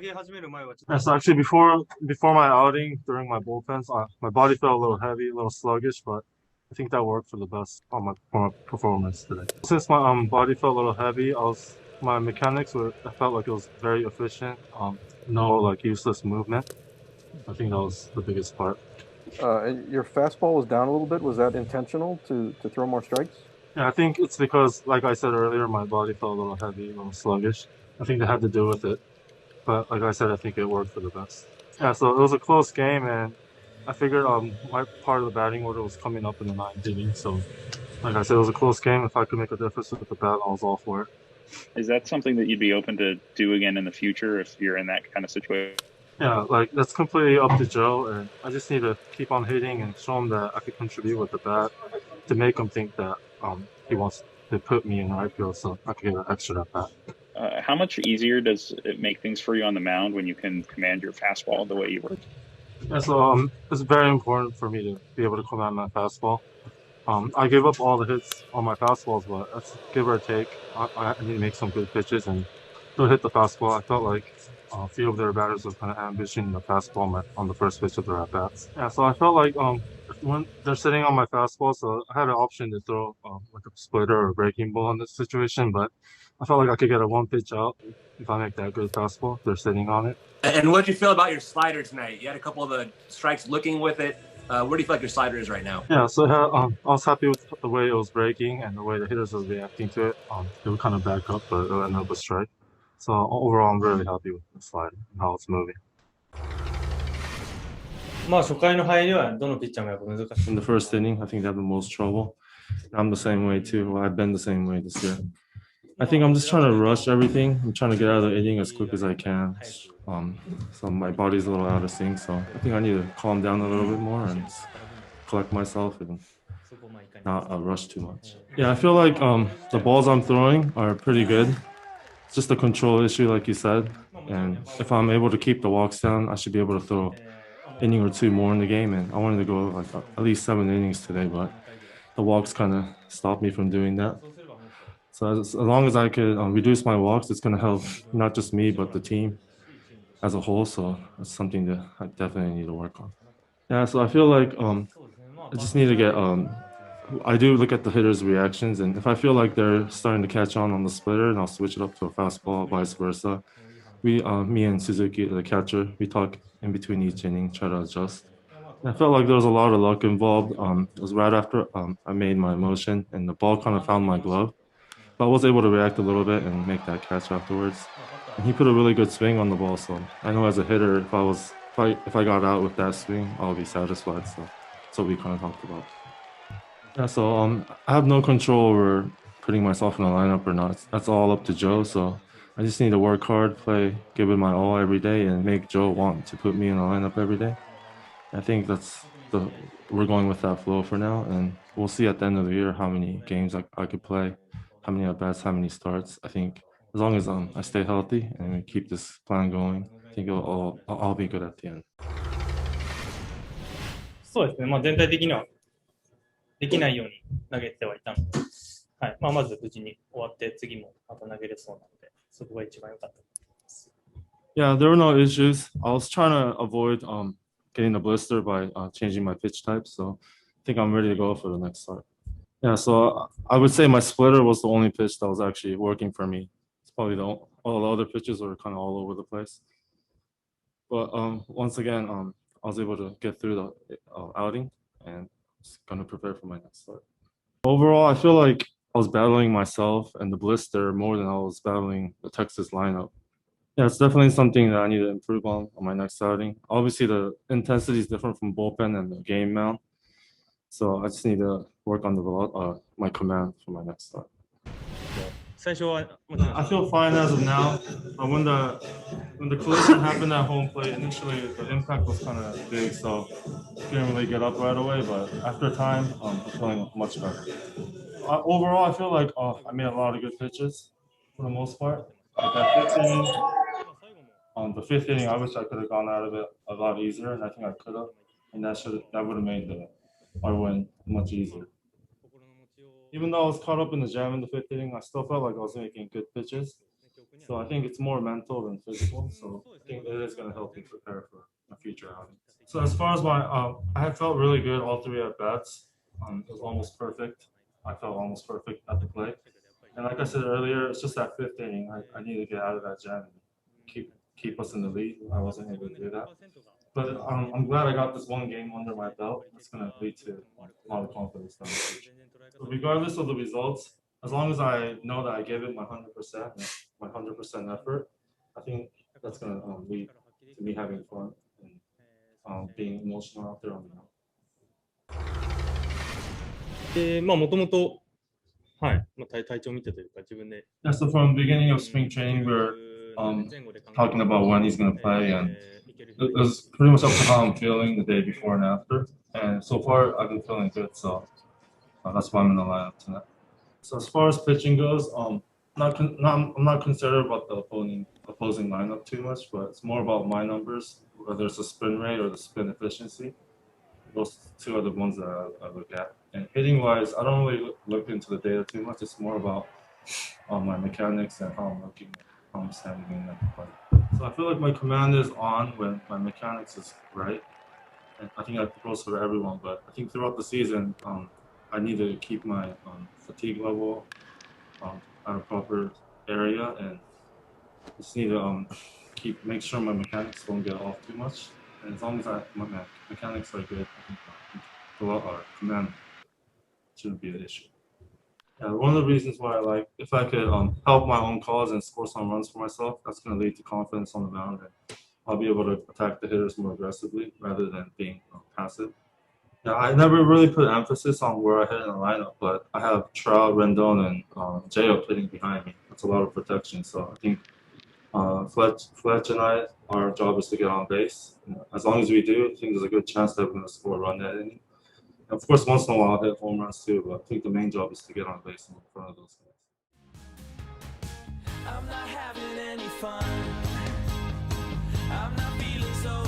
Yeah, so actually before my outing during my bullpens, my body felt a little heavy, a little sluggish, but I think that worked for the best on my performance today. Since my body felt a little heavy, my mechanics were I felt like it was very efficient. No like useless movement. I think that was the biggest part. And your fastball was down a little bit. Was that intentional to throw more strikes? Yeah, I think it's because, like I said earlier, my body felt a little heavy, a little sluggish. I think that had to do with it. But like I said, I think it worked for the best. Yeah, so it was a close game, and I figured my part of the batting order was coming up in the ninth inning. So like I said, it was a close game. If I could make a difference with the bat, I was all for it. Is that something that you'd be open to do again in the future if you're in that kind of situation? Yeah, like that's completely up to Joe, and I just need to keep on hitting and show him that I could contribute with the bat to make him think that he wants to put me in the right field so I could get an extra at bat. How much easier does it make things for you on the mound when you can command your fastball the way you were? Yeah, so it's very important for me to be able to command my fastball. I gave up all the hits on my fastballs, but that's give or take. I need to make some good pitches and still hit the fastball. I felt like a few of their batters were kind of ambitioning the fastball on the first pitch of their at bats. Yeah, so I felt like when they're sitting on my fastball, so I had an option to throw like a splitter or a breaking ball in this situation, but I felt like I could get a one pitch out if I make that good fastball. They're sitting on it. And what do you feel about your slider tonight? You had a couple of the strikes looking with it. Where do you feel like your slider is right now? Yeah, so I was happy with the way it was breaking and the way the hitters were reacting to it. It would kind of back up, but it ended up a strike. So overall, I'm really happy with the slide and how it's moving. まあ初回の入りはどのピッチャーもやっぱ難しい。In the first inning, I think they had the most trouble. I'm the same way too. Well, I've been the same way this year. I think I'm just trying to rush everything. I'm trying to get out of the inning as quick as I can. So my body's a little out of sync. So I think I need to calm down a little bit more and just collect myself and not rush too much. Yeah, I feel like the balls I'm throwing are pretty good. It's just a control issue, like you said. And if I'm able to keep the walks down, I should be able to throw inning or two more in the game. And I wanted to go like at least 7 innings today, but the walks kind of stopped me from doing that. So as long as I could reduce my walks, it's going to help not just me, but the team as a whole. So it's something that I definitely need to work on. Yeah, so I feel like I just need to get I do look at the hitters' reactions, and if I feel like they're starting to catch on the splitter, and I'll switch it up to a fastball, vice versa. Me and Suzuki, the catcher, we talk in between each inning, try to adjust. And I felt like there was a lot of luck involved. It was right after I made my motion, and the ball kind of found my glove. But I was able to react a little bit and make that catch afterwards. And he put a really good swing on the ball, so I know as a hitter, if I got out with that swing, I'll be satisfied. So that's what we kind of talked about. Yeah, so I have no control over putting myself in a lineup or not. That's all up to Joe. So I just need to work hard, give it my all every day, and make Joe want to put me in a lineup every day. I think we're going with that flow for now, and we'll see at the end of the year how many games I could play, how many at bats, how many starts. I think as long as I stay healthy and we keep this plan going, I think I'll be good at the end. そうですね。まあ全体的にはできないように投げてはいたので、はい。まあまず無事に終わって次もまた投げれそうなので、そこが一番良かったと思います。Yeah, there were no issues. I was trying to avoid getting a blister by changing my pitch type, so I think I'm ready to go for the next start. Yeah, so I would say my splitter was the only pitch that was actually working for me. It's probably all the other pitches were kind of all over the place. But once again, I was able to get through the outing and just gonna prepare for my next start. Overall, I feel like I was battling myself and the blister more than I was battling the Texas lineup. Yeah, it's definitely something that I need to improve on my next outing. Obviously, the intensity is different from bullpen and the game mound. So I just need to work on my command for my next start. I feel fine as of now. When the collision happened at home plate, initially the impact was kind of big, so didn't really get up right away. But after time, I'm feeling much better. Overall, I feel like I made a lot of good pitches for the most part. Like that fifth inning, the fifth inning, I wish I could have gone out of it a lot easier, and I think I could have, and that would have made our win much easier. Even though I was caught up in the jam in the fifth inning, I still felt like I was making good pitches. So I think it's more mental than physical. So I think it is going to help me prepare for my future outing. So as far as I have felt really good all three at bats. It was almost perfect. I felt almost perfect at the plate. And like I said earlier, it's just that fifth inning. I need to get out of that jam and keep us in the lead. I wasn't able to do that. But I'm glad I got this one game under my belt. It's going to lead to a lot of confidence down the future. So regardless of the results, as long as I know that I gave it my 100%, my 100% effort, I think that's going to lead to me having fun and being emotional out there on the mound. まあ、もともと、はい、まあ、体調を見てというか、自分で。Yeah, so from the beginning of spring training, we were talking about when he's going to play, and it was pretty much up to how I'm feeling the day before and after. And so far, I've been feeling good, so that's why I'm in the lineup tonight. So as far as pitching goes, I'm not concerned about the opposing lineup too much, but it's more about my numbers, whether it's the spin rate or the spin efficiency. Those two are the ones that I look at. And hitting wise, I don't really look into the data too much. It's more about my mechanics and how I'm looking, how I'm standing in the fight. So I feel like my command is on when my mechanics is right. And I think that goes for everyone, but I think throughout the season, I need to keep my fatigue level at a proper area, and just need to make sure my mechanics don't get off too much. And as long as my mechanics are good, I think our command shouldn't be an issue. Yeah, one of the reasons why I like, if I could help my own cause and score some runs for myself, that's going to lead to confidence on the mound, and I'll be able to attack the hitters more aggressively rather than being passive. Yeah, I never really put emphasis on where I hit in the lineup, but I have Trout, Rendon, and J.O. hitting behind me. That's a lot of protection. So I think Fletch and I, our job is to get on base. As long as we do, I think there's a good chance that we're going to score a run that inning. And of course, once in a while, I'll hit home runs too, but I think the main job is to get on base in front of those guys. I'm not having any fun. I'm not feeling so